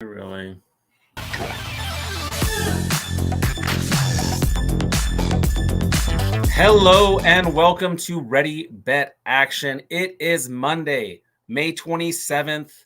Really. Hello and welcome to Ready Bet Action. It is Monday, May 27th.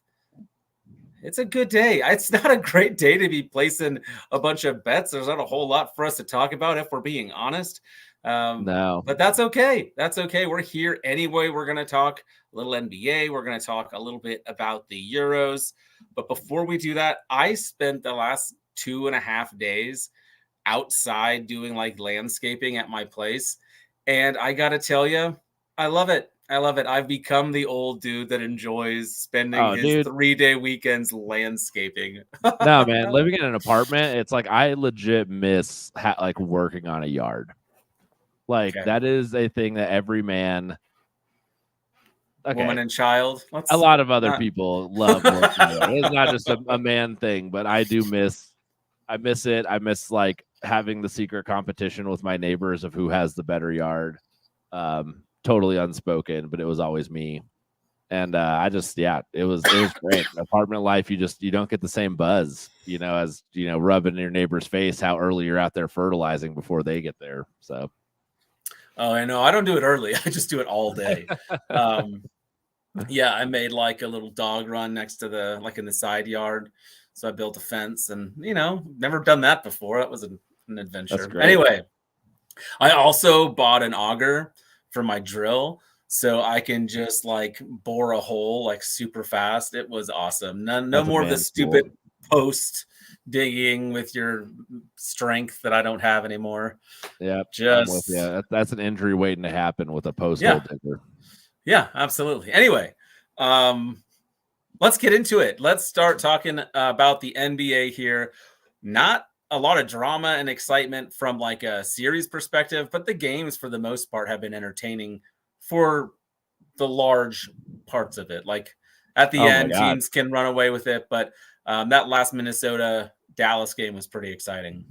It's a good day. It's not a great day to be placing a bunch of bets. There's not a whole lot for us to talk about if we're being honest. No. But that's okay. That's okay. We're here anyway. We're going to talk a little NBA. We're going to talk a little bit about the Euros. But before we do that, I spent the last 2.5 days outside doing like landscaping at my place. And I got to tell you, I love it. I love it. I've become the old dude that enjoys spending his 3-day weekends landscaping. No, man, living in an apartment, it's like I legit miss like working on a yard. Like that is a thing that every man, woman and child, a lot of other people love working on. It's not just a man thing, but I do miss. I miss it. I miss like having the secret competition with my neighbors of who has the better yard. Totally unspoken, but it was always me. And it was great. Apartment life, you don't get the same buzz, as rubbing in your neighbor's face how early you're out there fertilizing before they get there. So oh, I know. I don't do it early. I just do it all day. I made like a little dog run next to in the side yard. So I built a fence and, never done that before. That was an adventure. Anyway, I also bought an auger for my drill so I can just like bore a hole like super fast. It was awesome. No more of the stupid post digging with your strength that I don't have anymore. Yeah, that's an injury waiting to happen with a post hole digger. Yeah, absolutely. Anyway, let's get into it. Let's start talking about the NBA here. Not a lot of drama and excitement from like a series perspective, but the games for the most part have been entertaining for the large parts of it. Like at the end, teams can run away with it, but that last Minnesota Dallas game was pretty exciting.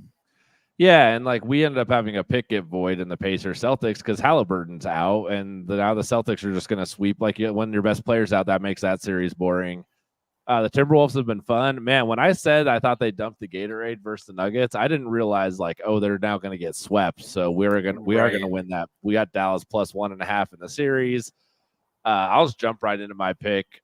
Yeah, and like we ended up having a picket void in the Pacers Celtics because Halliburton's out, and now the Celtics are just going to sweep. Like when your best player's out, that makes that series boring. The Timberwolves have been fun. Man, when I said I thought they dumped the Gatorade versus the Nuggets, I didn't realize they're now going to get swept. So we are going to win that. We got Dallas plus 1.5 in the series. I'll just jump right into my pick.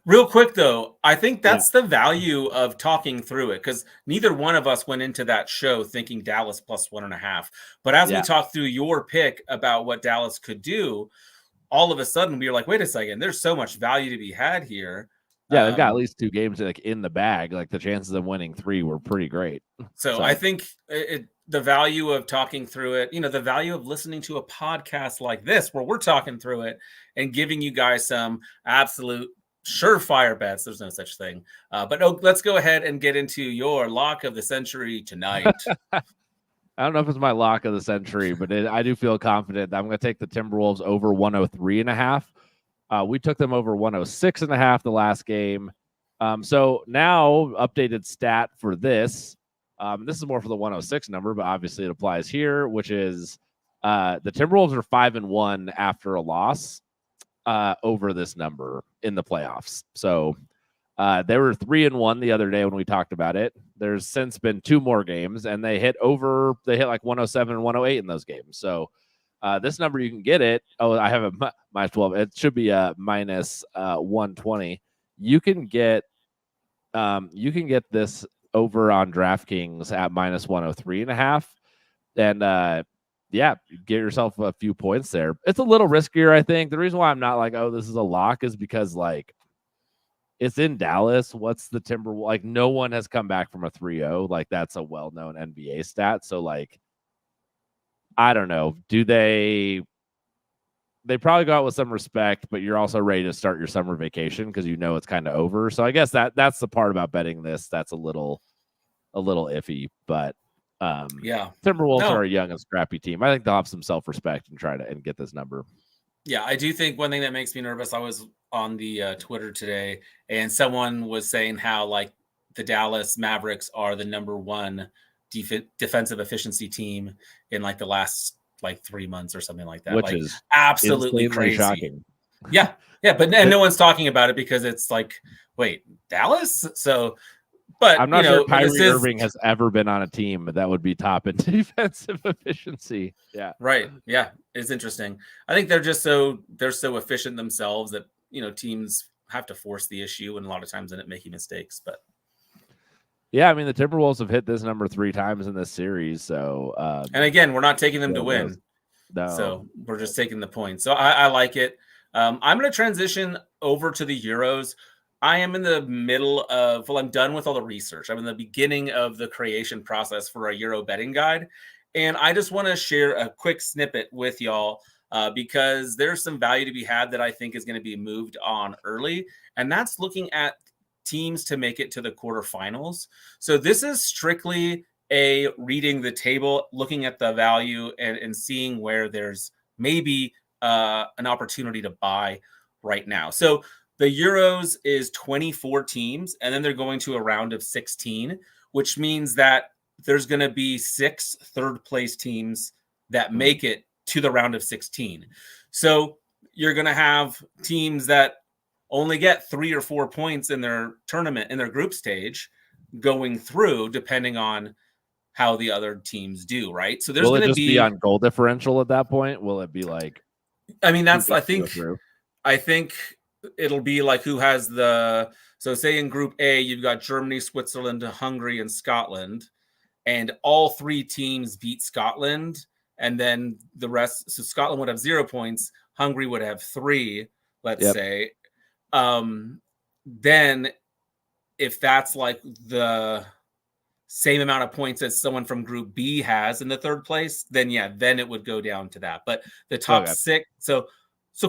Real quick, though, I think that's the value of talking through it because neither one of us went into that show thinking Dallas plus 1.5. But as we talked through your pick about what Dallas could do, all of a sudden we were like, wait a second, there's so much value to be had here. Yeah, they've got at least 2 games like in the bag. Like the chances of winning 3 were pretty great. So I think the value of talking through it, the value of listening to a podcast like this where we're talking through it and giving you guys some absolute surefire bets. There's no such thing. But let's go ahead and get into your lock of the century tonight. I don't know if it's my lock of the century, but I do feel confident that I'm going to take the Timberwolves over 103.5. We took them over 106.5 the last game. So now updated stat for this. This is more for the 106 number, but obviously it applies here, which is the Timberwolves are 5-1 after a loss over this number in the playoffs. So they were 3-1 the other day when we talked about it. There's since been 2 more games, and they hit like 107 and 108 in those games. So this number, you can get it. Oh, I have a minus 12. It should be a minus 120. You can get this over on DraftKings at minus 103.5. And get yourself a few points there. It's a little riskier, I think. The reason why I'm not like, oh, this is a lock is because like it's in Dallas. What's the Timberwolves? Like no one has come back from a 3-0. Like that's a well-known NBA stat. So like, I don't know. Do they probably go out with some respect, but you're also ready to start your summer vacation because it's kind of over. So I guess that's the part about betting this that's a little iffy. But Timberwolves are a young and scrappy team. I think they'll have some self-respect and try to get this number. Yeah, I do think one thing that makes me nervous. I was on the Twitter today, and someone was saying how like the Dallas Mavericks are the number 1 defensive efficiency team in like the last like 3 months or something like that, which like, is absolutely crazy. Shocking. But no one's talking about it because it's like, wait, Dallas? So But I'm not sure Kyrie this is Irving has ever been on a team that would be top in defensive efficiency. Yeah. right. Yeah, it's interesting. I think they're so efficient themselves that teams have to force the issue, and a lot of times end up making mistakes. But yeah, I mean the Timberwolves have hit this number 3 times in this series. So and again, we're not taking them to win. No. So we're just taking the points. So I like it. I'm going to transition over to the Euros. I am in the middle of, I'm done with all the research. I'm in the beginning of the creation process for a Euro betting guide. And I just want to share a quick snippet with y'all because there's some value to be had that I think is going to be moved on early. And that's looking at teams to make it to the quarterfinals. So this is strictly reading the table, looking at the value and seeing where there's maybe an opportunity to buy right now. So the Euros is 24 teams, and then they're going to a round of 16, which means that there's going to be 6 third-place teams that make it to the round of 16. So you're going to have teams that only get 3 or 4 points in their tournament, in their group stage, going through, depending on how the other teams do, right? So there's going to be on goal differential at that point. Will it be like? I mean, I think it'll be like who has so say in Group A you've got Germany, Switzerland, Hungary, and Scotland, and all 3 teams beat Scotland, and then the rest. So Scotland would have 0 points, Hungary would have 3, let's say. Then if that's like the same amount of points as someone from Group B has in the 3rd place, then then it would go down to that. But the top 6, so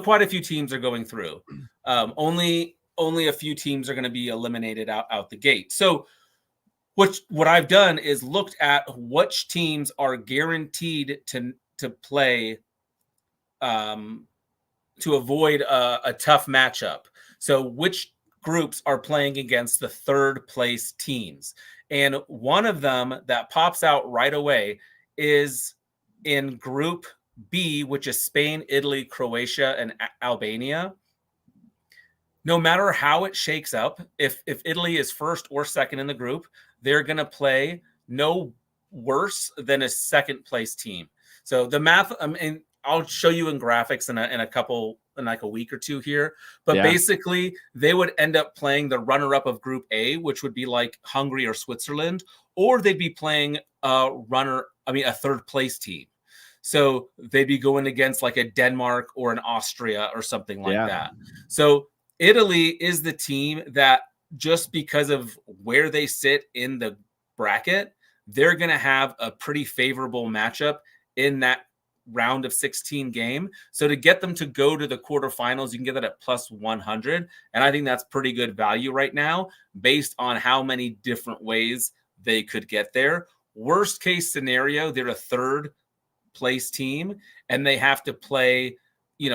quite a few teams are going through. Only a few teams are going to be eliminated out the gate. So what I've done is looked at which teams are guaranteed to play to avoid a tough matchup. So which groups are playing against the 3rd place teams. And one of them that pops out right away is in Group B, which is Spain, Italy, Croatia, and Albania. No matter how it shakes up, if Italy is 1st or 2nd in the group, they're going to play no worse than a 2nd place team. So the math, and I'll show you in graphics in like a week or 2 here. But basically, they would end up playing the runner-up of Group A, which would be like Hungary or Switzerland, or they'd be playing a 3rd place team. So they'd be going against like a Denmark or an Austria or something like that. So Italy is the team that, just because of where they sit in the bracket, they're going to have a pretty favorable matchup in that round of 16 game. So to get them to go to the quarterfinals, you can get that at plus 100. And I think that's pretty good value right now based on how many different ways they could get there. Worst case scenario, they're a 3rd place team and they have to play,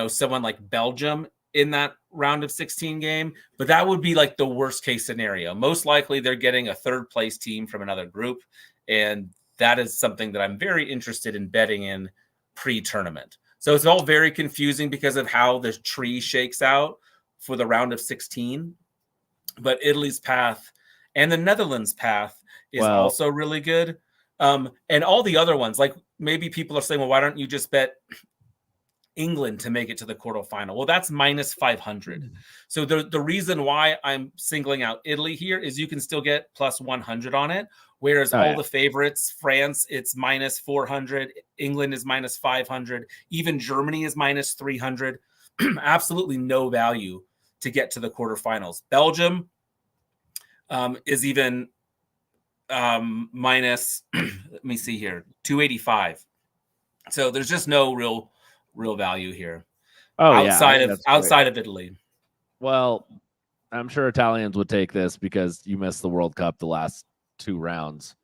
someone like Belgium in that round of 16 game, but that would be like the worst case scenario. Most likely they're getting a 3rd place team from another group. And that is something that I'm very interested in betting in pre-tournament. So it's all very confusing because of how the tree shakes out for the round of 16. But Italy's path and the Netherlands' path is also really good. And all the other ones, like maybe people are saying, well, why don't you just bet England to make it to the quarterfinal? Well, that's minus 500. So the reason why I'm singling out Italy here is you can still get plus 100 on it. Whereas all the favorites, France, it's minus 400. England is minus 500. Even Germany is minus 300. Absolutely no value to get to the quarterfinals. Belgium is even minus, let me see here, 285. So there's just no real value here. Outside of Italy. Well, I'm sure Italians would take this because you missed the World Cup the last 2 rounds.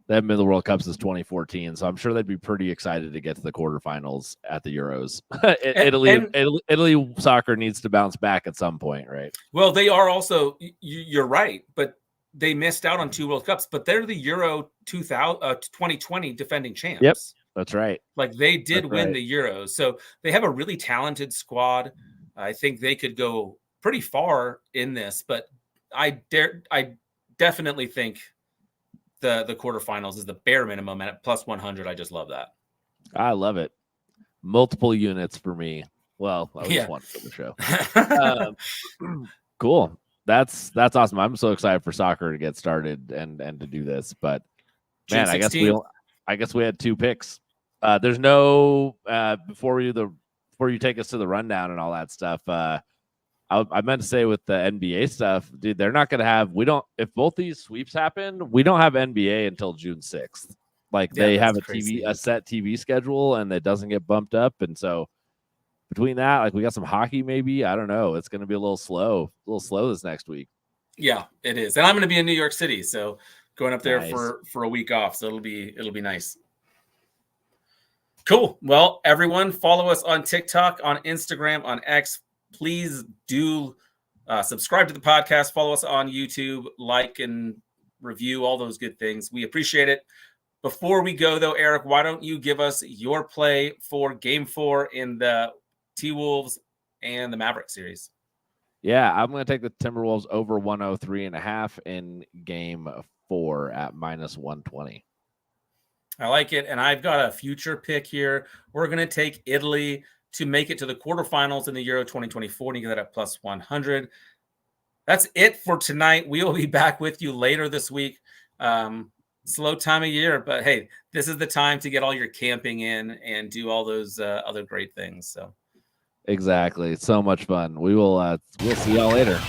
They haven't been to the World Cup since 2014, so I'm sure they'd be pretty excited to get to the quarterfinals at the Euros. Italy soccer needs to bounce back at some point, right? Well, they are also, you're right, but they missed out on 2 World Cups, but they're the Euro 2020 defending champs. Yep, that's right. Like they did win the Euros, so they have a really talented squad. I think they could go pretty far in this, but I definitely think the quarterfinals is the bare minimum, and at plus 100, I just love that. I love it. Multiple units for me. Well, I just want for the show. Cool. That's awesome. I'm so excited for soccer to get started and to do this. But man, I guess we had 2 picks. There's no before you take us to the rundown and all that stuff. I meant to say with the NBA stuff, dude, they're not going to have. If both these sweeps happen, we don't have NBA until June 6th. Like they have a set TV schedule, and it doesn't get bumped up. And so between that, like we got some hockey, maybe, I don't know. It's going to be a little slow this next week. Yeah, it is. And I'm going to be in New York City, so going up there for a week off. So it'll be nice. Cool. Well, everyone, follow us on TikTok, on Instagram, on X. Please do subscribe to the podcast. Follow us on YouTube, like and review, all those good things. We appreciate it. Before we go, though, Eric, why don't you give us your play for Game 4 in the T-Wolves and the Maverick series? Yeah, I'm going to take the Timberwolves over 103.5 in Game 4 at minus 120. I like it, and I've got a future pick here. We're going to take Italy to make it to the quarterfinals in the Euro 2024, and you get that at plus 100. That's it for tonight. We will be back with you later this week. Slow time of year, but hey, this is the time to get all your camping in and do all those other great things. So exactly. It's so much fun. We'll see y'all later.